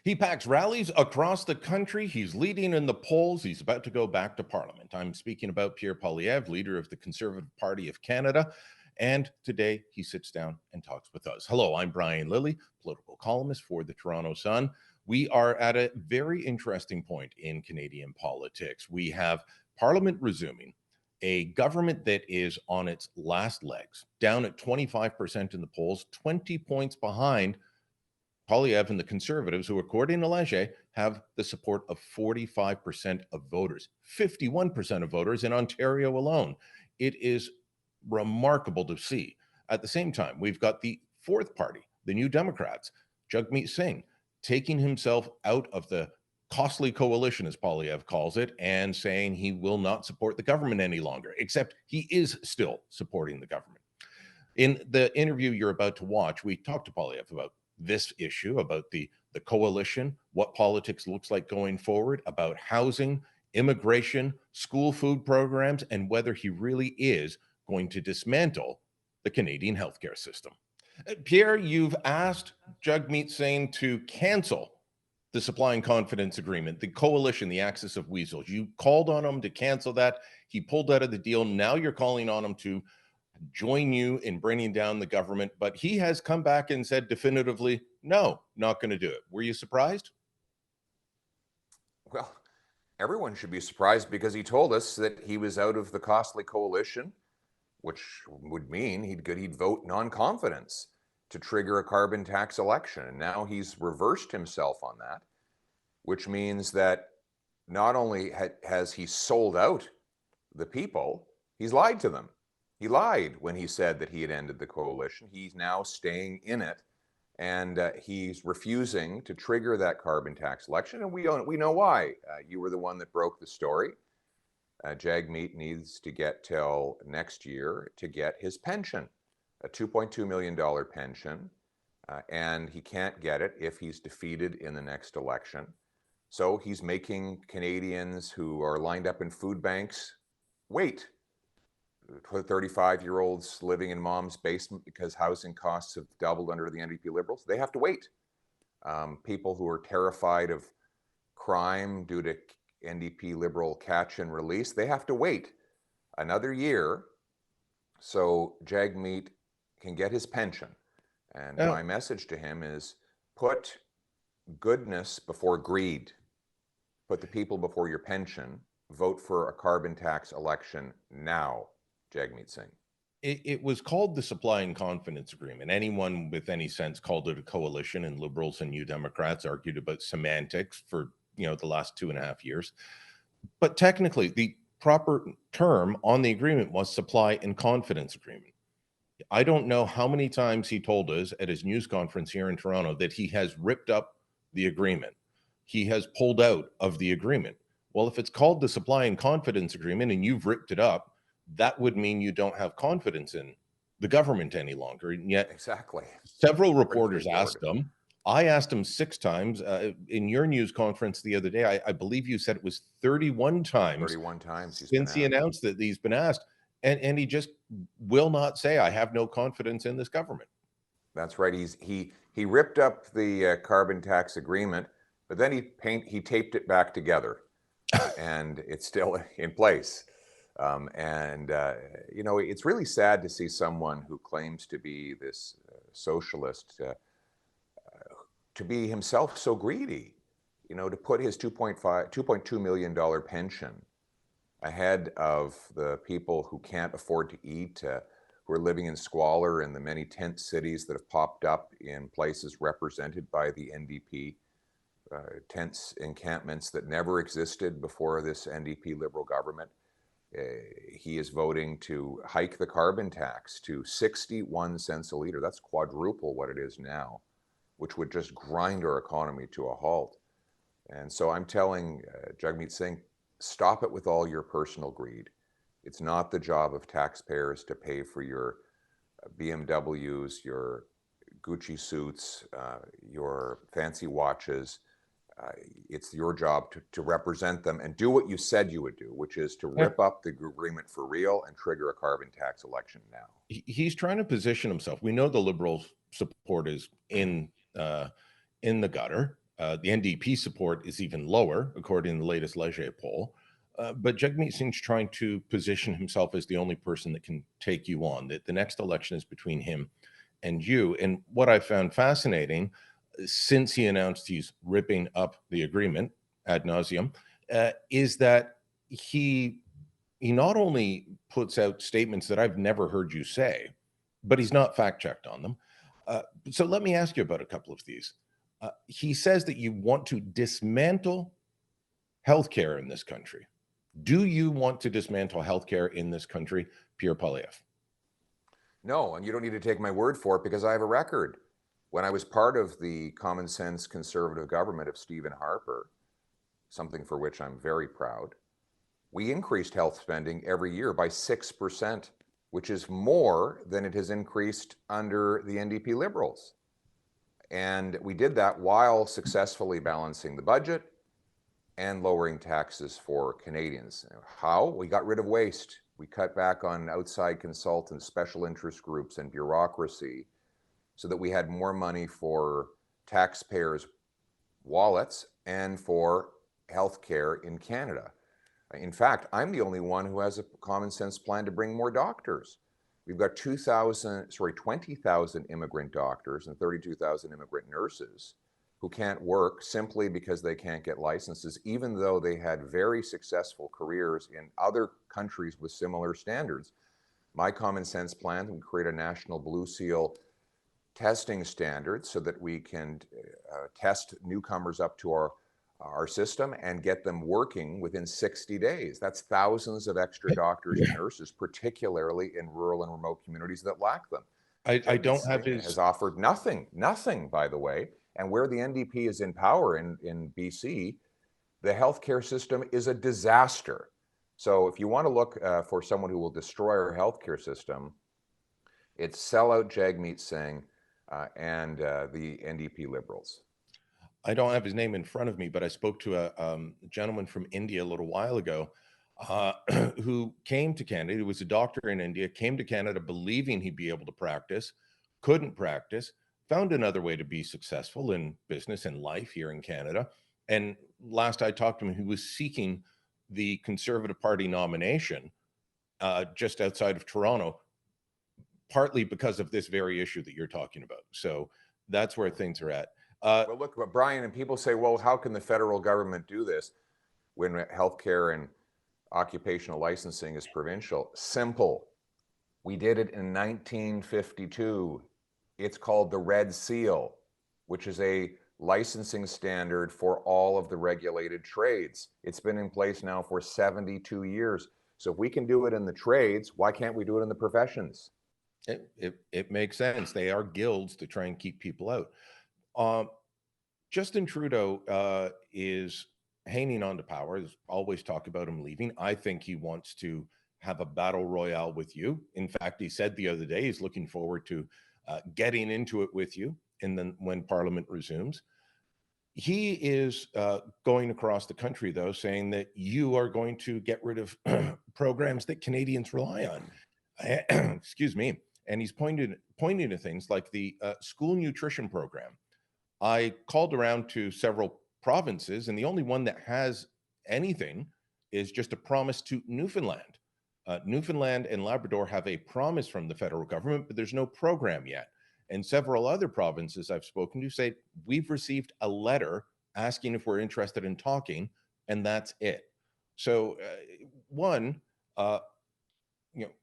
He packs rallies across the country. He's leading in the polls. He's about to go back to Parliament. I'm speaking about Pierre Poilievre, leader of the Conservative Party of Canada. And today he sits down and talks with us. Hello, I'm Brian Lilley, political columnist for the Toronto Sun. We are at a very interesting point in Canadian politics. We have Parliament resuming, a government that is on its last legs, down at 25% in the polls, 20 points behind Poilievre and the Conservatives, who, according to Leger, have the support of 45% of voters, 51% of voters in Ontario alone. It is remarkable to see. At the same time, we've got the fourth party, the New Democrats, Jagmeet Singh, taking himself out of the costly coalition, as Poilievre calls it, and saying he will not support the government any longer, except he is still supporting the government. In the interview you're about to watch, we talked to Poilievre about this issue, about the coalition, what politics looks like going forward, about housing, immigration, school food programs, and whether he really is going to dismantle the Canadian healthcare system. Pierre, you've asked Jagmeet Singh to cancel the supply and confidence agreement, the coalition, the axis of weasels. You called on him to cancel that. He pulled out of the deal. Now you're calling on him to join you in bringing down the government, but he has come back and said definitively, no, not going to do it. Were you surprised? Well, everyone should be surprised because he told us that he was out of the costly coalition, which would mean he'd vote non-confidence to trigger a carbon tax election. And now he's reversed himself on that, which means that not only has he sold out the people, he's lied to them. He lied when he said that he had ended the coalition. He's now staying in it, and he's refusing to trigger that carbon tax election. And we know why. You were the one that broke the story. Jagmeet needs to get till next year to get his pension, a $2.2 million pension, and he can't get it if he's defeated in the next election. So he's making Canadians who are lined up in food banks wait. 35-year-olds living in mom's basement because housing costs have doubled under the NDP Liberals, they have to wait. People who are terrified of crime due to NDP Liberal catch and release, they have to wait another year so Jagmeet can get his pension. And my message to him is put goodness before greed. Put the people before your pension. Vote for a carbon tax election now. Jagmeet Singh. It was called the Supply and Confidence Agreement. Anyone with any sense called it a coalition, and Liberals and New Democrats argued about semantics for the last 2.5 years. But technically, the proper term on the agreement was Supply and Confidence Agreement. I don't know how many times he told us at his news conference here in Toronto that he has ripped up the agreement. He has pulled out of the agreement. Well, if it's called the Supply and Confidence Agreement and you've ripped it up, that would mean you don't have confidence in the government any longer. And yet, exactly, several reporters asked him. I asked him 6 times in your news conference the other day. I believe you said it was 31 times. 31 times since he announced that he's been asked, and he just will not say, "I have no confidence in this government." That's right. He ripped up the carbon tax agreement, but then he taped it back together, and it's still in place. It's really sad to see someone who claims to be this socialist to be himself so greedy, to put his $2.2 million pension ahead of the people who can't afford to eat, who are living in squalor in the many tent cities that have popped up in places represented by the NDP, tents, encampments that never existed before this NDP Liberal government. He is voting to hike the carbon tax to 61 cents a liter. That's quadruple what it is now, which would just grind our economy to a halt. And so I'm telling Jagmeet Singh, stop it with all your personal greed. It's not the job of taxpayers to pay for your BMWs, your Gucci suits, your fancy watches. It's your job to represent them and do what you said you would do, which is to rip up the agreement for real and trigger a carbon tax election now. He's trying to position himself. We know the Liberals' support is in the gutter. The NDP support is even lower, according to the latest Leger poll. But Jagmeet Singh's trying to position himself as the only person that can take you on, that the next election is between him and you. And what I found fascinating, since he announced he's ripping up the agreement ad nauseum, is that he not only puts out statements that I've never heard you say, but he's not fact checked on them. So let me ask you about a couple of these. He says that you want to dismantle healthcare in this country. Do you want to dismantle healthcare in this country, Pierre Poilievre? No, and you don't need to take my word for it because I have a record. When I was part of the common sense conservative government of Stephen Harper, something for which I'm very proud, we increased health spending every year by 6%, which is more than it has increased under the NDP Liberals. And we did that while successfully balancing the budget and lowering taxes for Canadians. How? We got rid of waste. We cut back on outside consultants, special interest groups, and bureaucracy so that we had more money for taxpayers' wallets and for healthcare in Canada. In fact, I'm the only one who has a common sense plan to bring more doctors. We've got 20,000 immigrant doctors and 32,000 immigrant nurses who can't work simply because they can't get licenses, even though they had very successful careers in other countries with similar standards. My common sense plan would create a national Blue Seal testing standard so that we can test newcomers up to our system and get them working within 60 days. That's thousands of extra doctors and nurses, particularly in rural and remote communities that lack them. I don't have his... has offered nothing, by the way. And where the NDP is in power in BC, the healthcare system is a disaster. So if you want to look for someone who will destroy our healthcare system, it's sellout Jagmeet Singh and the NDP Liberals. I don't have his name in front of me, but I spoke to a gentleman from India a little while ago who came to Canada. He was a doctor in India, came to Canada believing he'd be able to practice, couldn't practice, found another way to be successful in business and life here in Canada. And last I talked to him, he was seeking the Conservative Party nomination just outside of Toronto, partly because of this very issue that you're talking about. So that's where things are at. Well, look, Brian, and people say, well, how can the federal government do this when healthcare and occupational licensing is provincial? Simple. We did it in 1952. It's called the Red Seal, which is a licensing standard for all of the regulated trades. It's been in place now for 72 years. So if we can do it in the trades, why can't we do it in the professions? It makes sense. They are guilds to try and keep people out. Justin Trudeau is hanging on to power. There's always talk about him leaving. I think he wants to have a battle royale with you. In fact, he said the other day he's looking forward to getting into it with you when Parliament resumes. He is going across the country, though, saying that you are going to get rid of programs that Canadians rely on. Excuse me. And he's pointing to things like the school nutrition program. I called around to several provinces, and the only one that has anything is just a promise to Newfoundland. Newfoundland and Labrador have a promise from the federal government, but there's no program yet. And several other provinces I've spoken to say, we've received a letter asking if we're interested in talking, and that's it. So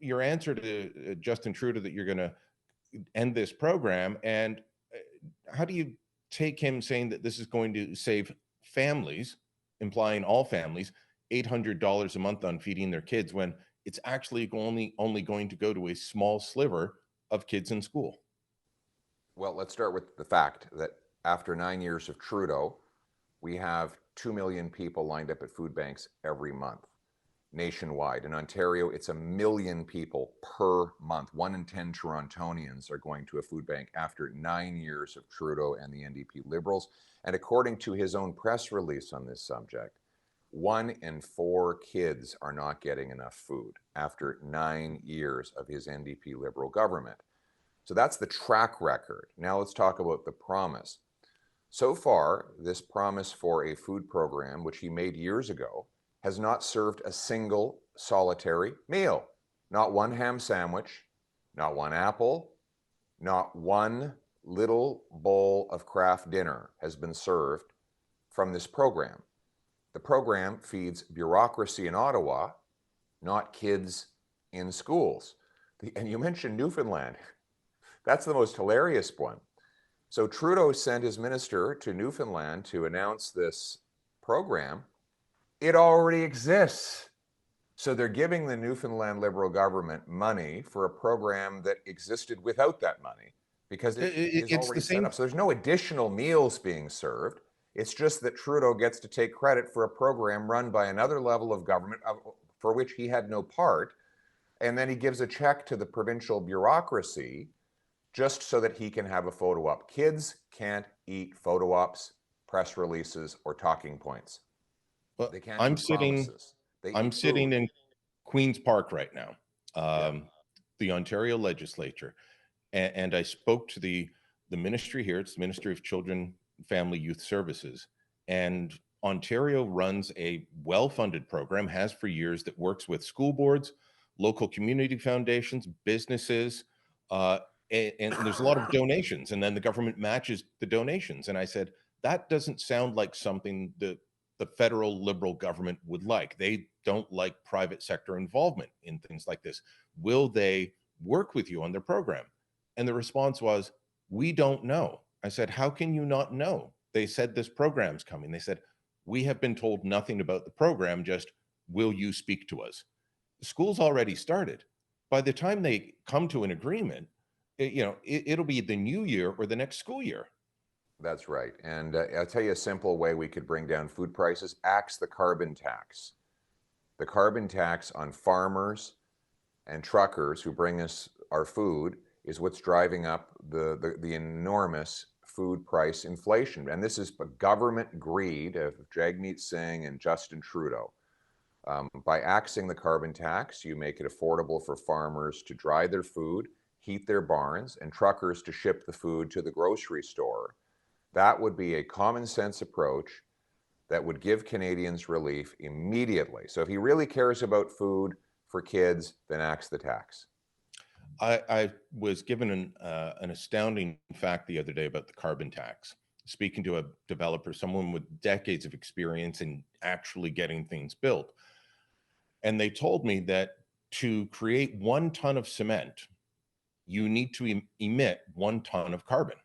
your answer to Justin Trudeau that you're going to end this program, and how do you take him saying that this is going to save families, implying all families, $800 a month on feeding their kids, when it's actually only going to go to a small sliver of kids in school? Well, let's start with the fact that after 9 years of Trudeau, we have 2 million people lined up at food banks every month nationwide. In Ontario, it's 1 million people per month. 1 in 10 Torontonians are going to a food bank after 9 years of Trudeau and the NDP Liberals. And according to his own press release on this subject, 1 in 4 kids are not getting enough food after 9 years of his NDP Liberal government. So that's the track record. Now let's talk about the promise. So far, this promise for a food program, which he made years ago, has not served a single solitary meal. Not one ham sandwich, not one apple, not one little bowl of Kraft dinner has been served from this program. The program feeds bureaucracy in Ottawa, not kids in schools. And you mentioned Newfoundland. That's the most hilarious one. So Trudeau sent his minister to Newfoundland to announce this program. It already exists. So they're giving the Newfoundland Liberal government money for a program that existed without that money because it is It's the already set same. up. So there's no additional meals being served. It's just that Trudeau gets to take credit for a program run by another level of government for which he had no part. And then he gives a check to the provincial bureaucracy just so that he can have a photo op. Kids can't eat photo ops, press releases, or talking points. Well, They can't eat promises. They I'm eat sitting food. in Queen's Park right now, Yeah. the Ontario legislature, and I spoke to the ministry here. It's the Ministry of Children, Family, Youth Services, and Ontario runs a well-funded program, has for years, that works with school boards, local community foundations, businesses, and there's a lot of donations, and then the government matches the donations. And I said, that doesn't sound like something that the federal Liberal government would like. They don't like private sector involvement in things like this. Will they work with you on their program? And the response was, we don't know. I said, how can you not know? They said this program's coming. They said, we have been told nothing about the program, just, will you speak to us? School's already started. By the time they come to an agreement, it'll be the new year or the next school year. That's right. And I'll tell you a simple way we could bring down food prices. Axe the carbon tax. The carbon tax on farmers and truckers who bring us our food is what's driving up the enormous food price inflation. And this is government greed of Jagmeet Singh and Justin Trudeau. By axing the carbon tax, you make it affordable for farmers to dry their food, heat their barns, and truckers to ship the food to the grocery store. That would be a common sense approach that would give Canadians relief immediately. So if he really cares about food for kids, then axe the tax. I was given an astounding fact the other day about the carbon tax. Speaking to a developer, someone with decades of experience in actually getting things built. And they told me that to create 1 ton of cement, you need to emit 1 ton of carbon.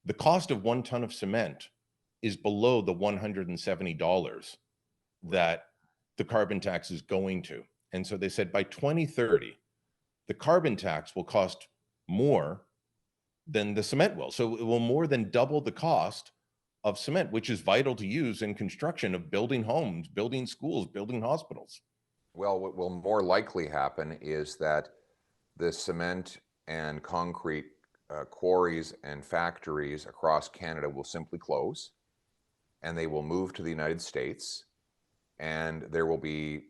The cost of 1 ton of cement is below the $170 that the carbon tax is going to. And so they said by 2030, the carbon tax will cost more than the cement will. So it will more than double the cost of cement, which is vital to use in construction of building homes, building schools, building hospitals. Well, what will more likely happen is that the cement and concrete quarries and factories across Canada will simply close, and they will move to the United States, and there will be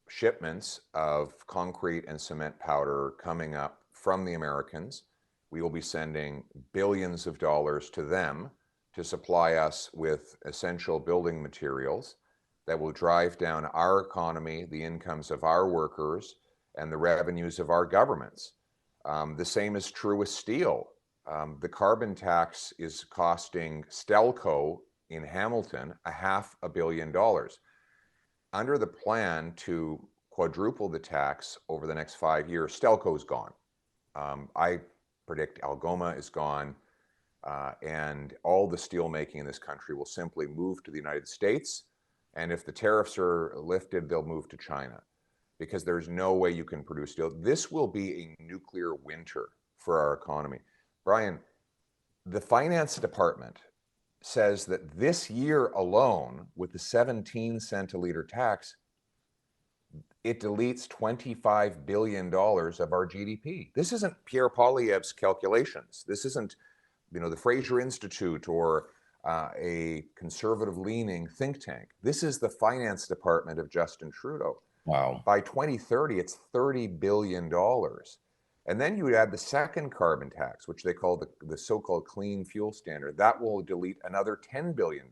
shipments of concrete and cement powder coming up from the Americans. We will be sending billions of dollars to them to supply us with essential building materials that will drive down our economy, the incomes of our workers, and the revenues of our governments. The same is true with steel. The carbon tax is costing Stelco in Hamilton $500 million. Under the plan to quadruple the tax over the next 5 years, Stelco's gone. I predict Algoma is gone, and all the steel making in this country will simply move to the United States. And if the tariffs are lifted, they'll move to China, because there's no way you can produce steel. This will be a nuclear winter for our economy. Brian, the finance department says that this year alone, with the 17-cent a liter tax, it deletes $25 billion of our GDP. This isn't Pierre Poilievre's calculations. This isn't, the Fraser Institute or a conservative-leaning think tank. This is the finance department of Justin Trudeau. Wow. By 2030, it's $30 billion. And then you would add the second carbon tax, which they call the so-called clean fuel standard. That will delete another $10 billion.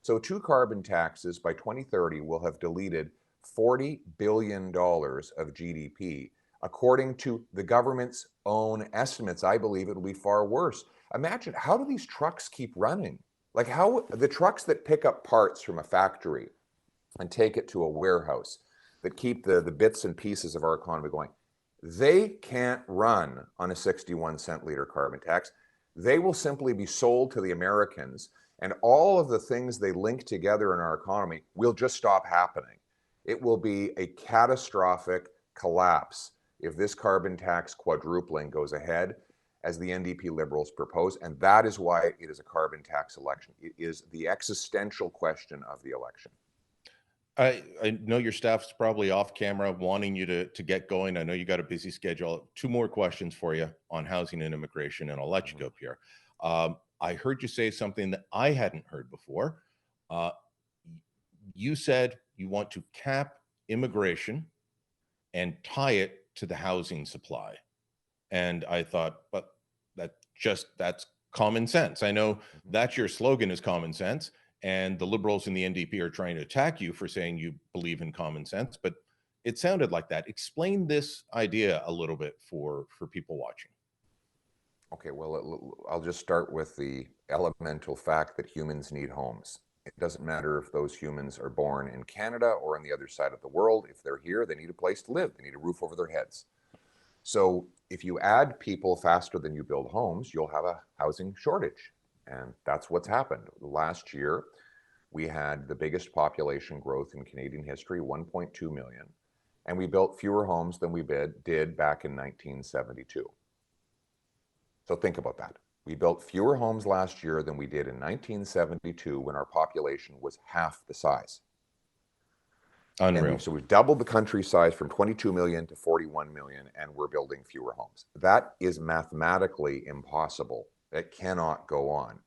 So two carbon taxes by 2030 will have deleted $40 billion of GDP. According to the government's own estimates, I believe it'll be far worse. Imagine, how do these trucks keep running? Like, how the trucks that pick up parts from a factory and take it to a warehouse, that keep the bits and pieces of our economy going, they can't run on a 61-cent liter carbon tax. They will simply be sold to the Americans, and all of the things they link together in our economy will just stop happening. It will be a catastrophic collapse if this carbon tax quadrupling goes ahead, as the NDP Liberals propose, and that is why it is a carbon tax election. It is the existential question of the election. I know your staff's probably off camera wanting you to get going. I know you got a busy schedule. Two more questions for you on housing and immigration, and I'll let you go, Pierre. I heard you say something that I hadn't heard before. You said you want to cap immigration and tie it to the housing supply. And I thought, but that's common sense. I know that's your slogan, is common sense. And the Liberals and the NDP are trying to attack you for saying you believe in common sense, but it sounded like that. Explain this idea a little bit for people watching. Okay, well, I'll just start with the elemental fact that humans need homes. It doesn't matter if those humans are born in Canada or on the other side of the world. If they're here, they need a place to live. They need a roof over their heads. So if you add people faster than you build homes, you'll have a housing shortage. And that's what's happened. Last year, we had the biggest population growth in Canadian history, 1.2 million, and we built fewer homes than we did back in 1972. So think about that. We built fewer homes last year than we did in 1972, when our population was half the size. Unreal. So we've doubled the country size from 22 million to 41 million, and we're building fewer homes. That is mathematically impossible. It cannot go on.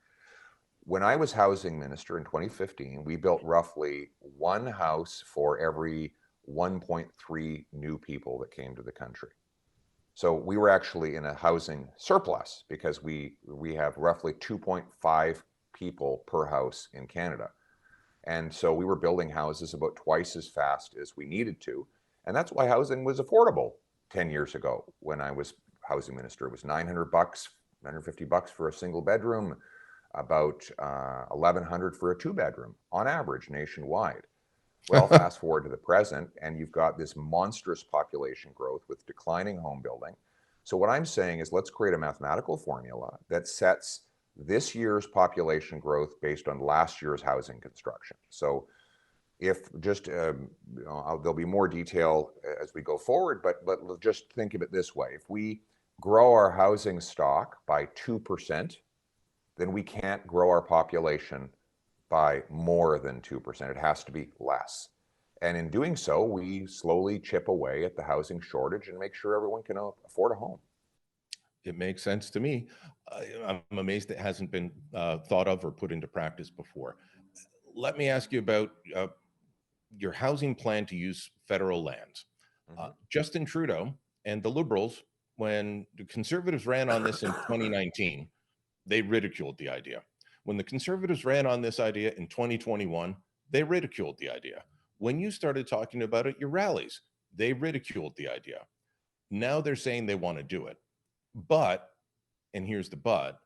When I was housing minister in 2015, we built roughly one house for every 1.3 new people that came to the country. So we were actually in a housing surplus, because we have roughly 2.5 people per house in Canada. And so we were building houses about twice as fast as we needed to. And that's why housing was affordable 10 years ago. When I was housing minister, it was $900, $150 for a single bedroom, about $1,100 for a two-bedroom on average nationwide. Well, fast forward to the present, and you've got this monstrous population growth with declining home building. So what I'm saying is, let's create a mathematical formula that sets this year's population growth based on last year's housing construction. So if just, there'll be more detail as we go forward, but just think of it this way. If we grow our housing stock by 2%, then we can't grow our population by more than 2%. It has to be less. And in doing so, we slowly chip away at the housing shortage and make sure everyone can afford a home. It makes sense to me. I'm amazed it hasn't been thought of or put into practice before. Let me ask you about your housing plan to use federal lands. Justin Trudeau and the Liberals, when the Conservatives ran on this in 2019, they ridiculed the idea. When the Conservatives ran on this idea in 2021, they ridiculed the idea. When you started talking about it, your rallies, they ridiculed the idea. Now they're saying they want to do it. But, and here's the but,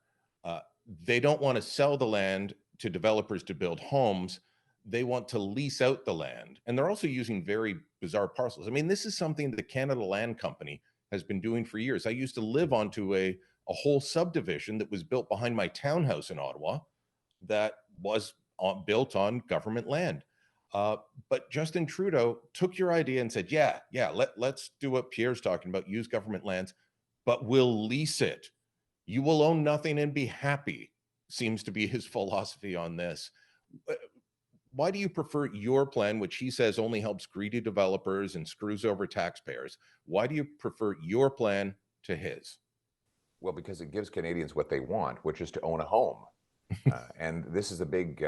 they don't want to sell the land to developers to build homes. They want to lease out the land. And they're also using very bizarre parcels. I mean, this is something the Canada Land Company has been doing for years. I used to live onto a whole subdivision that was built behind my townhouse in Ottawa that was built on government land. But Justin Trudeau took your idea and said, let's do what Pierre's talking about, use government lands, but we'll lease it. You will own nothing and be happy, seems to be his philosophy on this. Why do you prefer your plan, which he says only helps greedy developers and screws over taxpayers? Why do you prefer your plan to his? Well, because it gives Canadians what they want, which is to own a home. And this is a big,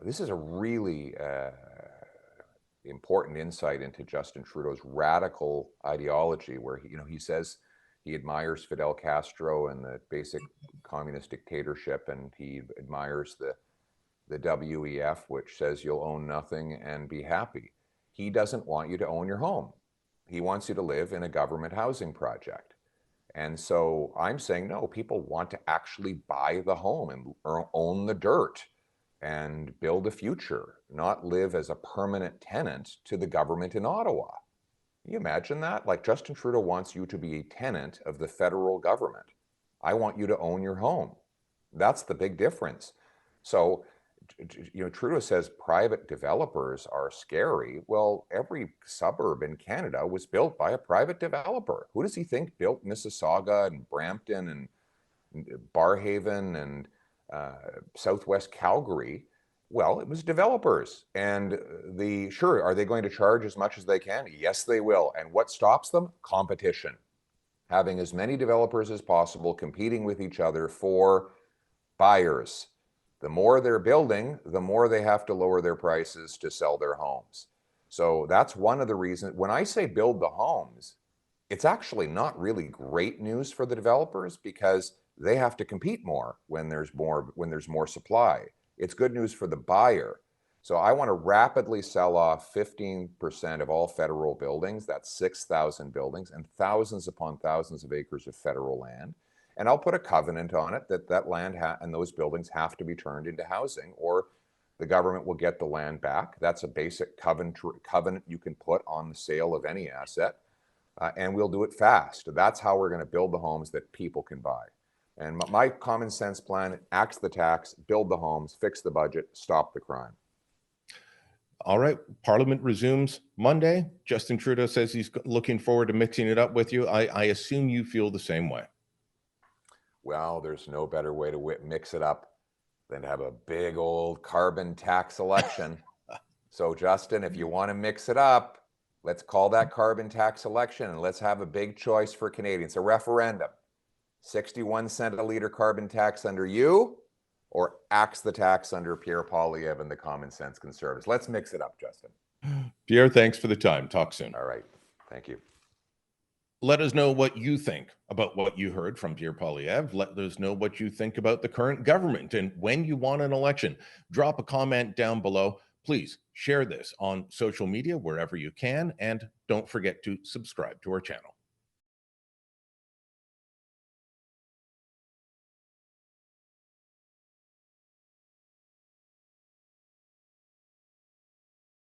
this is a really important insight into Justin Trudeau's radical ideology, where he says he admires Fidel Castro and the basic communist dictatorship, and he admires the WEF, which says you'll own nothing and be happy. He doesn't want you to own your home. He wants you to live in a government housing project. And so I'm saying, no, people want to actually buy the home and own the dirt and build a future, not live as a permanent tenant to the government in Ottawa. Can you imagine that? Like, Justin Trudeau wants you to be a tenant of the federal government. I want you to own your home. That's the big difference. So, Trudeau says private developers are scary. Well, every suburb in Canada was built by a private developer. Who does he think built Mississauga and Brampton and Barhaven and Southwest Calgary? Well, it was developers. And sure, are they going to charge as much as they can? Yes, they will. And what stops them? Competition. Having as many developers as possible competing with each other for buyers. The more they're building, the more they have to lower their prices to sell their homes. So that's one of the reasons. When I say build the homes, it's actually not really great news for the developers, because they have to compete more when there's more supply. It's good news for the buyer. So I want to rapidly sell off 15% of all federal buildings. That's 6,000 buildings and thousands upon thousands of acres of federal land. And I'll put a covenant on it that land and those buildings have to be turned into housing, or the government will get the land back. That's a basic covenant you can put on the sale of any asset. And we'll do it fast. That's how we're going to build the homes that people can buy. And my common sense plan: axe the tax, build the homes, fix the budget, stop the crime. All right. Parliament resumes Monday. Justin Trudeau says he's looking forward to mixing it up with you. I assume you feel the same way. Well, there's no better way to mix it up than to have a big old carbon tax election. So, Justin, if you want to mix it up, let's call that carbon tax election, and let's have a big choice for Canadians, a referendum. 61 cent a litre carbon tax under you, or axe the tax under Pierre Poilievre and the Common Sense Conservatives. Let's mix it up, Justin. Pierre, thanks for the time. Talk soon. All right. Thank you. Let us know what you think about what you heard from Pierre Poilievre. Let us know what you think about the current government and when you want an election. Drop a comment down below. Please share this on social media wherever you can, and don't forget to subscribe to our channel.